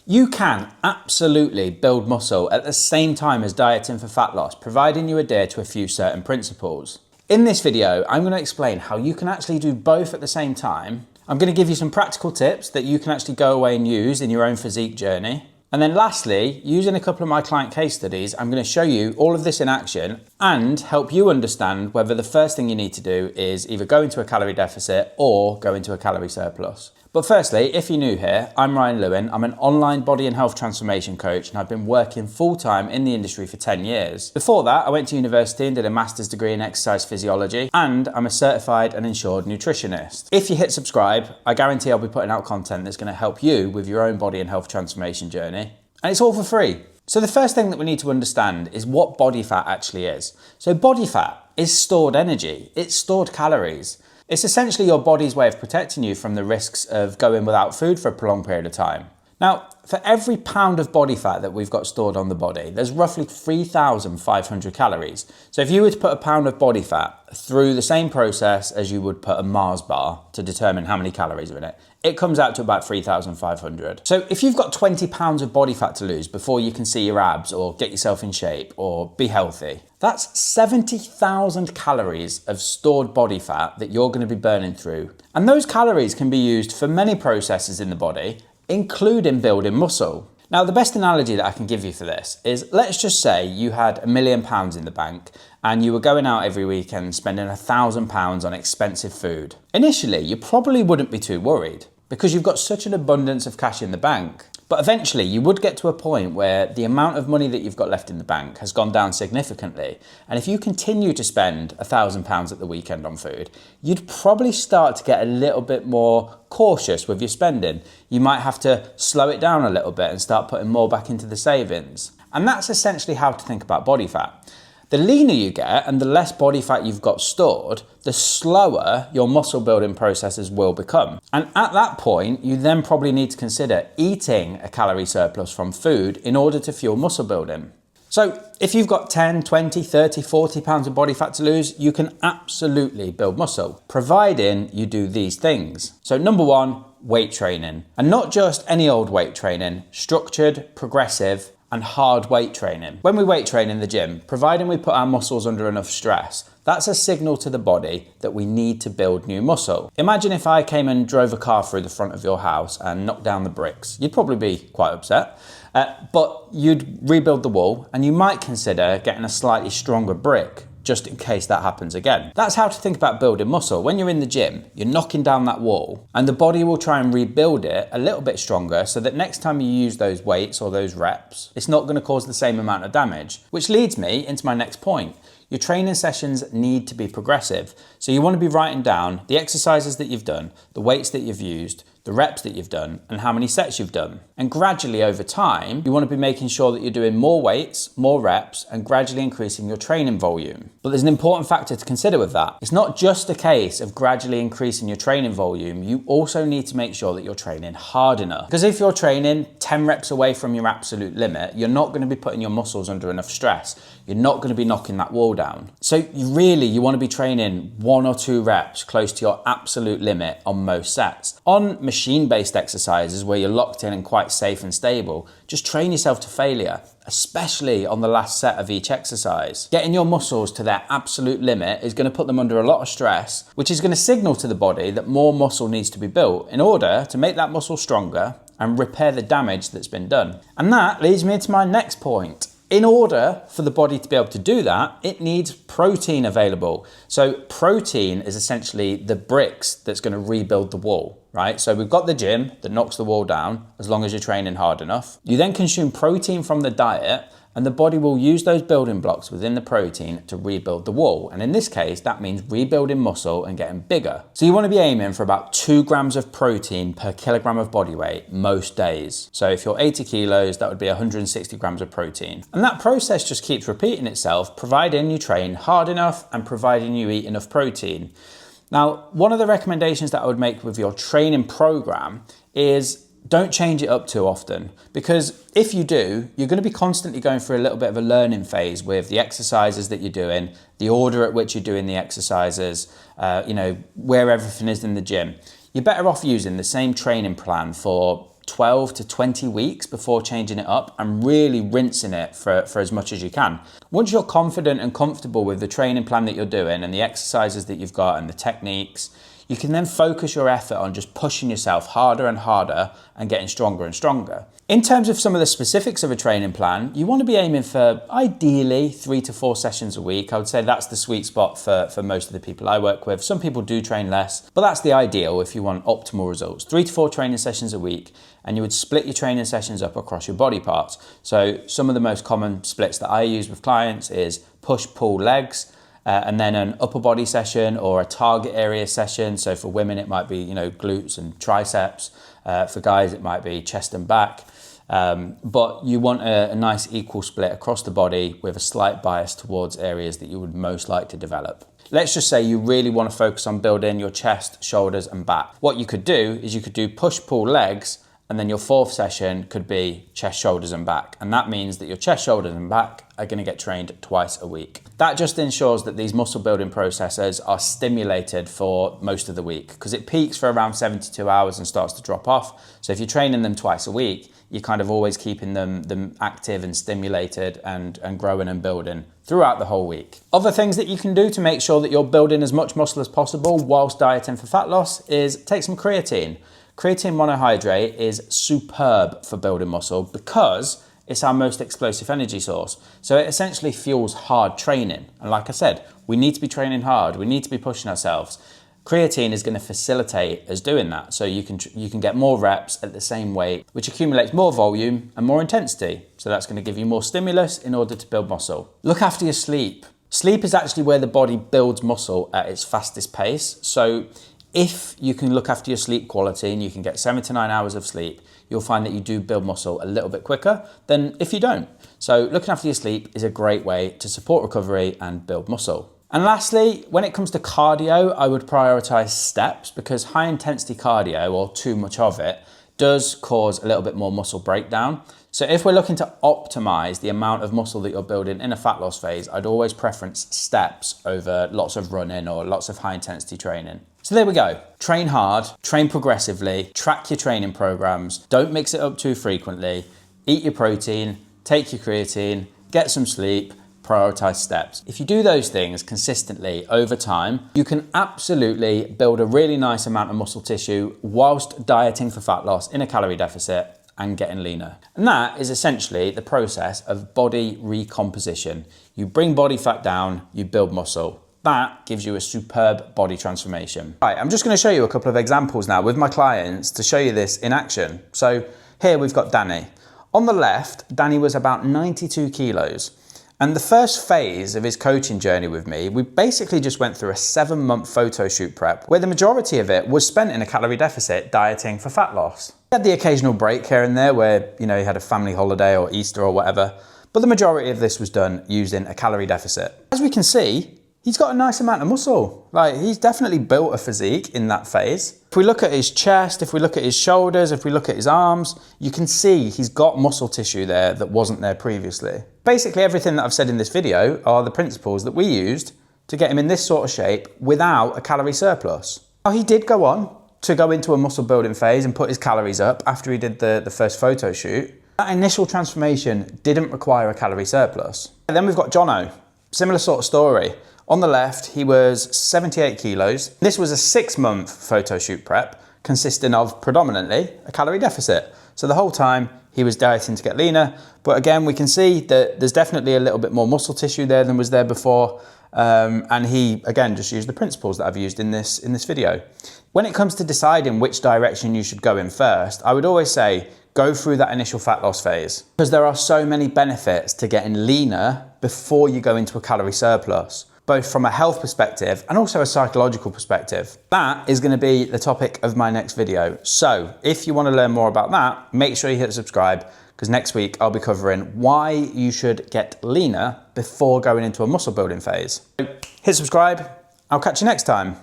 You can absolutely build muscle at the same time as dieting for fat loss, providing you adhere to a few certain principles. In this video, I'm going to explain how you can actually do both at the same time. I'm going to give you some practical tips that you can actually go away and use in your own physique journey. And then lastly, using a couple of my client case studies, I'm going to show you all of this in action and help you understand whether the first thing you need to do is either go into a calorie deficit or go into a calorie surplus. But firstly, if you're new here, I'm Ryan Lewin. I'm an online body and health transformation coach, and I've been working full-time in the industry for 10 years. Before that, I went to university and did a master's degree in exercise physiology, and I'm a certified and insured nutritionist. If you hit subscribe, I guarantee I'll be putting out content that's going to help you with your own body and health transformation journey. And it's all for free. So the first thing that we need to understand is what body fat actually is. So body fat is stored energy. It's stored calories. It's essentially your body's way of protecting you from the risks of going without food for a prolonged period of time. Now, for every pound of body fat that we've got stored on the body, there's roughly 3,500 calories. So if you were to put a pound of body fat through the same process as you would put a Mars bar to determine how many calories are in it, it comes out to about 3,500. So if you've got 20 pounds of body fat to lose before you can see your abs or get yourself in shape or be healthy, that's 70,000 calories of stored body fat that you're going to be burning through. And those calories can be used for many processes in the body, including building muscle. Now, the best analogy that I can give you for this is, let's just say you had £1 million in the bank and you were going out every weekend spending £1,000 on expensive food. Initially, you probably wouldn't be too worried because you've got such an abundance of cash in the bank. But eventually you would get to a point where the amount of money that you've got left in the bank has gone down significantly. And if you continue to spend £1,000 at the weekend on food, you'd probably start to get a little bit more cautious with your spending. You might have to slow it down a little bit and start putting more back into the savings. And that's essentially how to think about body fat. The leaner you get and the less body fat you've got stored, the slower your muscle building processes will become. And at that point, you then probably need to consider eating a calorie surplus from food in order to fuel muscle building. So if you've got 10, 20, 30, 40 pounds of body fat to lose, you can absolutely build muscle, providing you do these things. So number one, weight training. And not just any old weight training, structured, progressive, and hard weight training. When we weight train in the gym, providing we put our muscles under enough stress, that's a signal to the body that we need to build new muscle. Imagine if I came and drove a car through the front of your house and knocked down the bricks. You'd probably be quite upset, but you'd rebuild the wall and you might consider getting a slightly stronger brick just in case that happens again. That's how to think about building muscle. When you're in the gym, you're knocking down that wall and the body will try and rebuild it a little bit stronger so that next time you use those weights or those reps, it's not going to cause the same amount of damage. Which leads me into my next point. Your training sessions need to be progressive. So you want to be writing down the exercises that you've done, the weights that you've used, the reps that you've done, and how many sets you've done. And gradually over time, you want to be making sure that you're doing more weights, more reps, and gradually increasing your training volume. But there's an important factor to consider with that. It's not just a case of gradually increasing your training volume, you also need to make sure that you're training hard enough. Because if you're training 10 reps away from your absolute limit, you're not going to be putting your muscles under enough stress. You're not going to be knocking that wall down. So you want to be training 1 or 2 reps close to your absolute limit on most sets. On machine-based exercises where you're locked in and quite safe and stable, just train yourself to failure, especially on the last set of each exercise. Getting your muscles to their absolute limit is going to put them under a lot of stress, which is going to signal to the body that more muscle needs to be built in order to make that muscle stronger and repair the damage that's been done. And that leads me to my next point. In order for the body to be able to do that, it needs protein available. So protein is essentially the bricks that's going to rebuild the wall, right? So we've got the gym that knocks the wall down as long as you're training hard enough. You then consume protein from the diet and the body will use those building blocks within the protein to rebuild the wall. And in this case, that means rebuilding muscle and getting bigger. So you want to be aiming for about 2 grams of protein per kilogram of body weight most days. So if you're 80 kilos, that would be 160 grams of protein. And that process just keeps repeating itself, providing you train hard enough and providing you eat enough protein. Now, one of the recommendations that I would make with your training program is don't change it up too often, because if you do, you're going to be constantly going through a little bit of a learning phase with the exercises that you're doing, the order at which you're doing the exercises, where everything is in the gym. You're better off using the same training plan for 12 to 20 weeks before changing it up and really rinsing it for as much as you can. Once you're confident and comfortable with the training plan that you're doing and the exercises that you've got and the techniques, you can then focus your effort on just pushing yourself harder and harder and getting stronger and stronger. In terms of some of the specifics of a training plan, you want to be aiming for ideally 3 to 4 sessions a week. I would say that's the sweet spot for most of the people I work with. Some people do train less, but that's the ideal if you want optimal results. 3 to 4 training sessions a week, and you would split your training sessions up across your body parts. So some of the most common splits that I use with clients is push, pull, legs, and then an upper body session or a target area session. So for women, it might be, glutes and triceps. For guys, it might be chest and back. But you want a nice equal split across the body with a slight bias towards areas that you would most like to develop. Let's just say you really want to focus on building your chest, shoulders, and back. What you could do is you could do push, pull, legs, and then your 4th session could be chest, shoulders, and back. And that means that your chest, shoulders, and back are going to get trained twice a week. That just ensures that these muscle building processes are stimulated for most of the week, because it peaks for around 72 hours and starts to drop off. So if you're training them twice a week, you're kind of always keeping them active and stimulated and growing and building throughout the whole week. Other things that you can do to make sure that you're building as much muscle as possible whilst dieting for fat loss is take some creatine. Creatine monohydrate is superb for building muscle because it's our most explosive energy source. So it essentially fuels hard training. And like I said, we need to be training hard. We need to be pushing ourselves. Creatine is going to facilitate us doing that. So you can get more reps at the same weight, which accumulates more volume and more intensity. So that's going to give you more stimulus in order to build muscle. Look after your sleep. Sleep is actually where the body builds muscle at its fastest pace. So if you can look after your sleep quality and you can get 7 to 9 hours of sleep, you'll find that you do build muscle a little bit quicker than if you don't. So looking after your sleep is a great way to support recovery and build muscle. And lastly, when it comes to cardio, I would prioritize steps because high intensity cardio, or too much of it, does cause a little bit more muscle breakdown. So if we're looking to optimize the amount of muscle that you're building in a fat loss phase, I'd always preference steps over lots of running or lots of high intensity training. So there we go. Train hard, train progressively, track your training programs, don't mix it up too frequently, eat your protein, take your creatine, get some sleep, prioritize steps. If you do those things consistently over time, you can absolutely build a really nice amount of muscle tissue whilst dieting for fat loss in a calorie deficit and getting leaner. And that is essentially the process of body recomposition. You bring body fat down, you build muscle. That gives you a superb body transformation. Right, I'm just going to show you a couple of examples now with my clients to show you this in action. So here we've got Danny. On the left, Danny was about 92 kilos. And the first phase of his coaching journey with me, we basically just went through a 7-month photo shoot prep where the majority of it was spent in a calorie deficit dieting for fat loss. He had the occasional break here and there where, he had a family holiday or Easter or whatever, but the majority of this was done using a calorie deficit. As we can see, he's got a nice amount of muscle. Like, he's definitely built a physique in that phase. If we look at his chest, if we look at his shoulders, if we look at his arms, you can see he's got muscle tissue there that wasn't there previously. Basically, everything that I've said in this video are the principles that we used to get him in this sort of shape without a calorie surplus. Now, he did go on to go into a muscle building phase and put his calories up after he did the first photo shoot. That initial transformation didn't require a calorie surplus. And then we've got Jono. Similar sort of story. On the left, he was 78 kilos. This was a 6-month photo shoot prep consisting of predominantly a calorie deficit. So the whole time he was dieting to get leaner. But again, we can see that there's definitely a little bit more muscle tissue there than was there before. And he, again, just used the principles that I've used in this video. When it comes to deciding which direction you should go in first, I would always say, go through that initial fat loss phase because there are so many benefits to getting leaner before you go into a calorie surplus, both from a health perspective and also a psychological perspective. That is going to be the topic of my next video. So if you want to learn more about that, make sure you hit subscribe because next week I'll be covering why you should get leaner before going into a muscle building phase. So hit subscribe. I'll catch you next time.